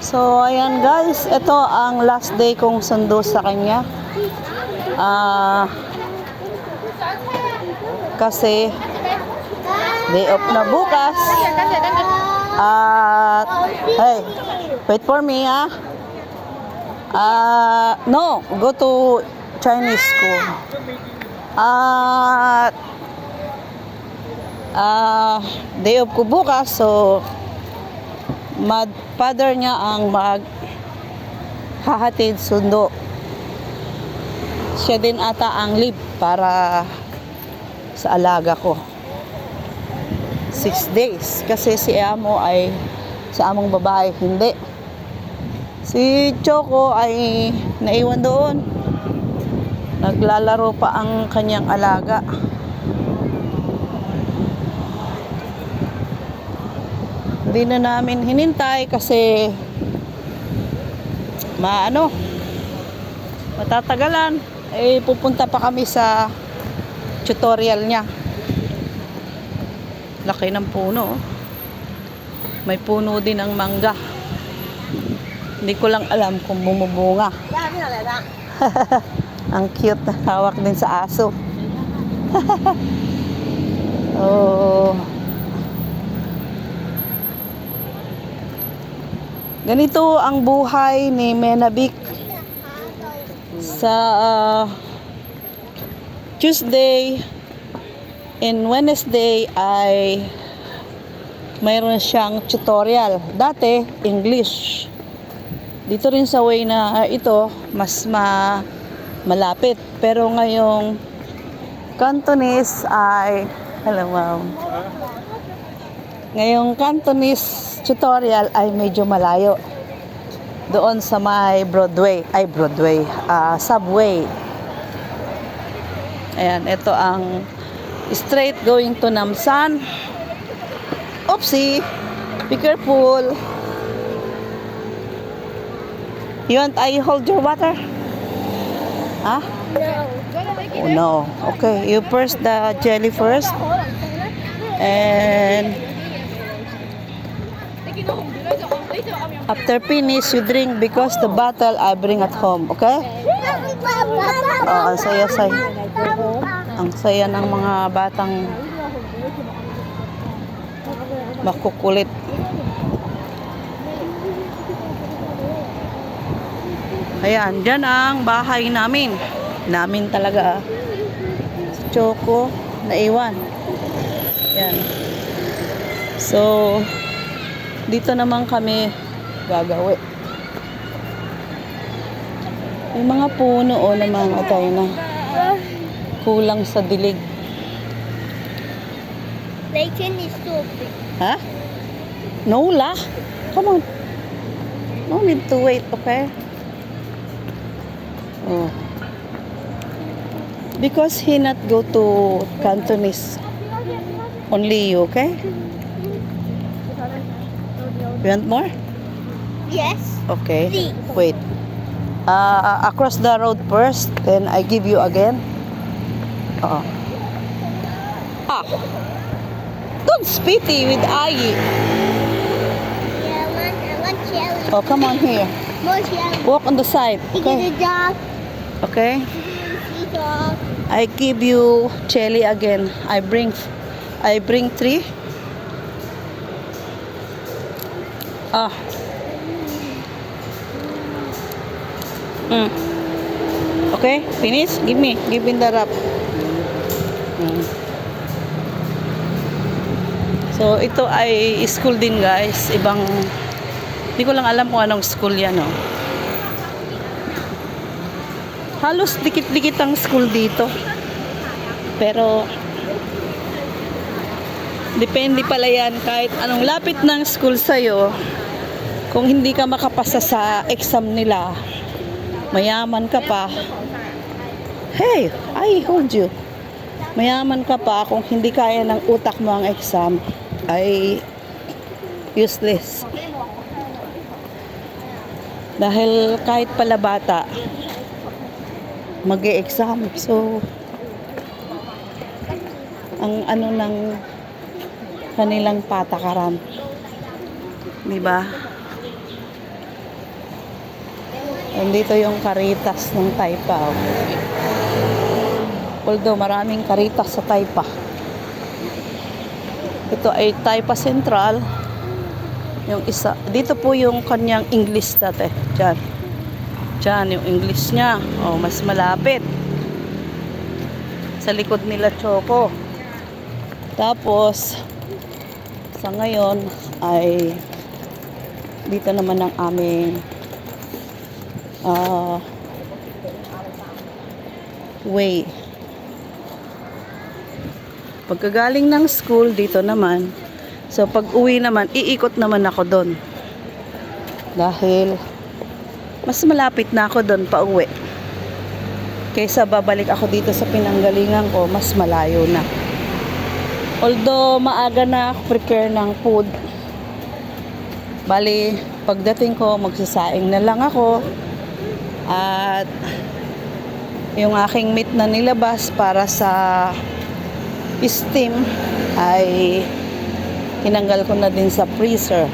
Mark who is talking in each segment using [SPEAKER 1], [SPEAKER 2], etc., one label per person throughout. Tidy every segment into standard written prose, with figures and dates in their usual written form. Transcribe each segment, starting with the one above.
[SPEAKER 1] So, ayan guys, ito ang last day kong sundo sa kanya. Kasi day off na bukas. Hey, wait for me ha. No, go to Chinese school. Day off ko bukas, so father niya ang maghahatid sundo. Siya din ata ang leave para sa alaga ko. 6 days. Kasi si amo ay, sa among babae, hindi. Si Choco ay naiwan doon. Naglalaro pa ang kanyang alaga. Hindi na namin hinintay kasi matatagalan. Pupunta pa kami sa tutorial niya. Laki ng puno. May puno din ng mangga. Hindi ko lang alam kung bumubunga. Ang cute. Hawak din sa aso. Oh. Ganito ang buhay ni Menabik sa Tuesday and Wednesday ay mayroon siyang tutorial. Dati, English. Dito rin sa way na ito, mas malapit. Pero ngayong Cantonese ay, hello ma'am. Ngayong Cantonese tutorial ay medyo malayo. Doon sa may subway. Ayan, ito ang straight going to Namsan. Oopsie, be careful. You want I hold your water? Huh? No. Oh no. Okay, you first the jelly first. And after finish, you drink because the bottle I bring at home. Okay? Oh, ang saya-saya. Ang saya ng mga batang makukulit. Ayan, dyan ang bahay namin. Namin talaga. Si Choco, naiwan. Ayan. So, dito naman kami gagawin. May mga puno na mga tayo na kulang sa dilig.
[SPEAKER 2] Leighton is so big.
[SPEAKER 1] Ha? No lah. Come on. No need to wait, okay? Oh. Because he not go to Cantonese. Only you, okay? You want more?
[SPEAKER 2] Yes.
[SPEAKER 1] Okay.
[SPEAKER 2] Please.
[SPEAKER 1] Wait. Across the road first, then I give you again. Don't spitty with Ayi.
[SPEAKER 2] Yeah, I want jelly.
[SPEAKER 1] Oh, come on here.
[SPEAKER 2] More jelly.
[SPEAKER 1] Walk on the side.
[SPEAKER 2] You get
[SPEAKER 1] Okay.
[SPEAKER 2] a dog.
[SPEAKER 1] Okay.
[SPEAKER 2] See dog.
[SPEAKER 1] I give you jelly again. I bring 3. Okay, finish. Give me the wrap. So ito ay school din guys. Hindi ko lang alam kung anong school yan, no. Halos dikit-dikit ang school dito. Pero depende pala yan kahit anong lapit ng school sa'yo. Kung hindi ka makapasa sa exam nila, mayaman ka pa. Hey, I hold you. Mayaman ka pa kung hindi kaya ng utak mo ang exam, ay useless. Dahil kahit pala bata, mag-e-exam. So, ang ng kanilang patakaran. Di ba? Nandito yung Caritas ng Taypa. Oh. Although maraming Caritas sa Taypa. Ito ay Taypa Central. Yung isa, dito po yung kanyang English dati. Diyan. Diyan yung English niya. Oh, mas malapit. Sa likod nila Choco. Tapos, sa ngayon ay dito naman ang aming way. Pagkagaling ng school, dito naman. So, pag uwi naman, iikot naman ako doon. Dahil, mas malapit na ako doon pa uwi. Kaysa babalik ako dito sa pinanggalingan ko, mas malayo na. Although, maaga na ako prepare ng food. Bali, pagdating ko, magsasaing na lang ako. At, yung aking meat na nilabas para sa steam ay tinanggal ko na din sa freezer.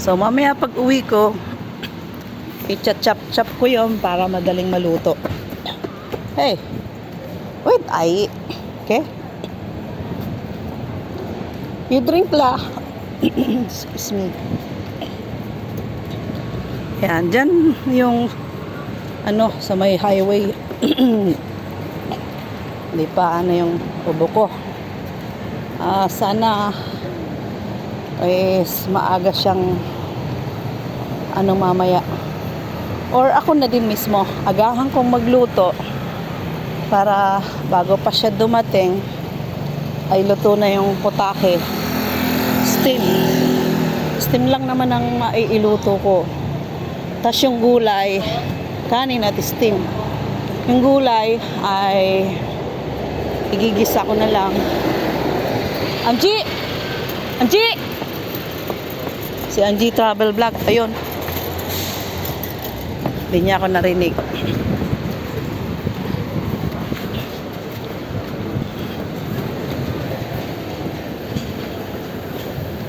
[SPEAKER 1] So mamaya pag uwi ko, i-chop-chop ko yun para madaling maluto. Hey, wait, ay, okay? You drink la. Excuse me. Yan, dyan yung ano, sa may highway. Hindi pa ano yung ubo ko. Sana maaga siyang ano mamaya. Or ako na din mismo, agahan kong magluto para bago pa siya dumating ay luto na yung putake. Steam. Steam lang naman ang maiiluto ko. Tas yung gulay, kanin at steam. Yung gulay ay igigisa ko na lang. Angie! Angie! Si Angie Travel Vlog. Ayun. Hindi niya ako narinig.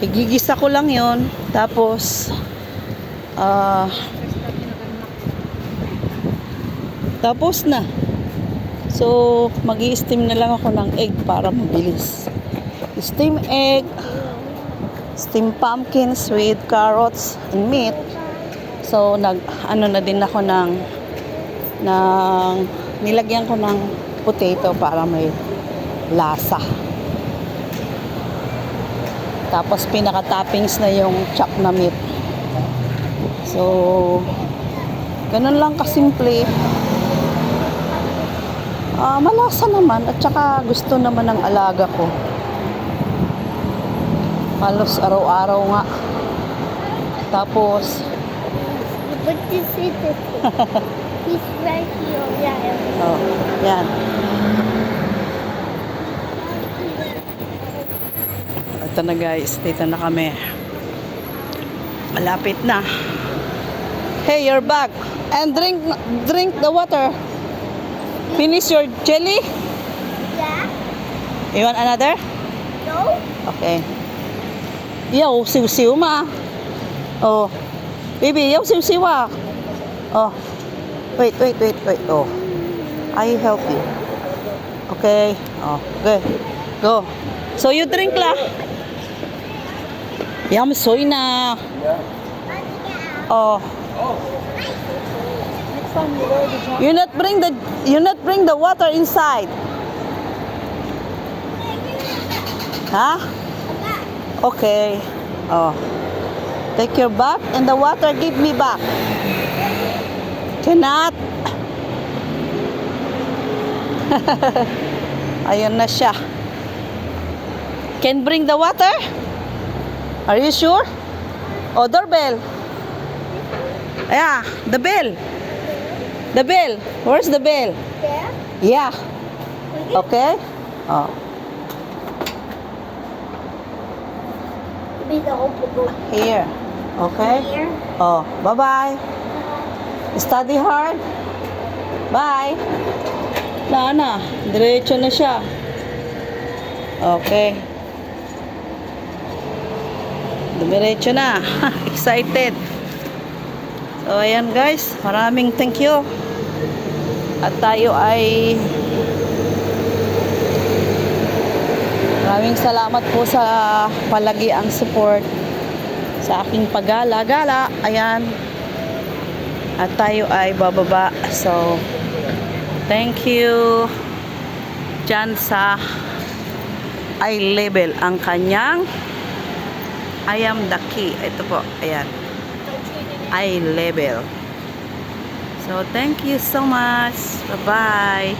[SPEAKER 1] Igigisa ko lang yon. Tapos, tapos na. So, mag-i-steam na lang ako ng egg para mabilis. Steam egg, steam pumpkins with carrots and meat. So, ano na din ako nilagyan ko ng potato para may lasa. Tapos, pinaka-toppings na yung chop na meat. So, ganun lang kasimple. Malasa naman at saka gusto naman ng alaga ko. Halos araw-araw nga. Tapos,
[SPEAKER 2] But this is it. He's right here. Yeah.
[SPEAKER 1] oh, yan. Ito na guys, dito na kami. Malapit na. Hey, you're back. And drink the water. Finish your jelly?
[SPEAKER 2] Yeah.
[SPEAKER 1] You want another?
[SPEAKER 2] No.
[SPEAKER 1] Okay. Yaw, siw-siw ma. Oh. Baby, yaw, siw-siw ah. Oh. Wait. Oh. I help you. Okay. Oh, good. Go. So you drink la. Yum, soy na. Oh. You not bring the water inside. Huh? Okay. Oh. Take your back and the water give me back. Cannot. Ayun na siya. Can bring the water? Are you sure? Oh, doorbell. Yeah, the bell. The bell. Where's the bell?
[SPEAKER 2] There.
[SPEAKER 1] Yeah. Okay. Oh.
[SPEAKER 2] Be the open
[SPEAKER 1] Here. Okay.
[SPEAKER 2] here.
[SPEAKER 1] Oh, bye-bye. Study hard. Bye. Na. Diretso na siya. Okay. Dumiretso na. Excited. So, ayan guys. Maraming thank you. At tayo ay maraming salamat po sa palagi ang support sa aking paggala-gala. Ayan. At tayo ay bababa. So, thank you. Diyan sa eye level ang kanyang I am the key. Ito po. Ayan. Eye level. So, thank you so much. Bye-bye.